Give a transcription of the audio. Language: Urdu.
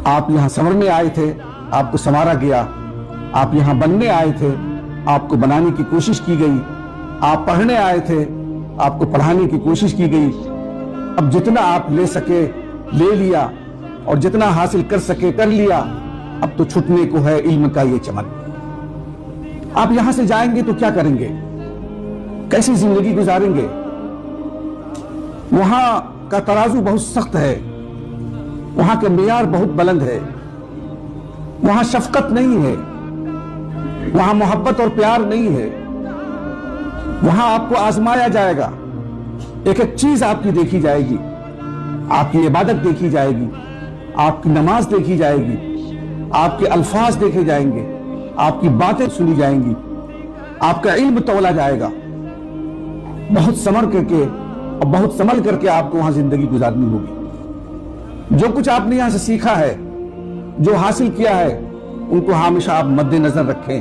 آپ یہاں سنورنے آئے تھے، آپ کو سنوارا گیا. آپ یہاں بننے آئے تھے، آپ کو بنانے کی کوشش کی گئی. آپ پڑھنے آئے تھے، آپ کو پڑھانے کی کوشش کی گئی. اب جتنا آپ لے سکے لے لیا، اور جتنا حاصل کر سکے کر لیا. اب تو چھٹنے کو ہے علم کا یہ چمن. آپ یہاں سے جائیں گے تو کیا کریں گے؟ کیسی زندگی گزاریں گے؟ وہاں کا ترازو بہت سخت ہے، وہاں کا معیار بہت بلند ہے. وہاں شفقت نہیں ہے، وہاں محبت اور پیار نہیں ہے. وہاں آپ کو آزمایا جائے گا. ایک ایک چیز آپ کی دیکھی جائے گی. آپ کی عبادت دیکھی جائے گی، آپ کی نماز دیکھی جائے گی، آپ کے الفاظ دیکھے جائیں گے، آپ کی باتیں سنی جائیں گی، آپ کا علم تولا جائے گا. بہت سمر کر کے اور بہت سنبھل کر کے آپ کو وہاں زندگی گزارنی ہوگی. جو کچھ آپ نے یہاں سے سیکھا ہے، جو حاصل کیا ہے، ان کو ہمیشہ آپ مد نظر رکھیں.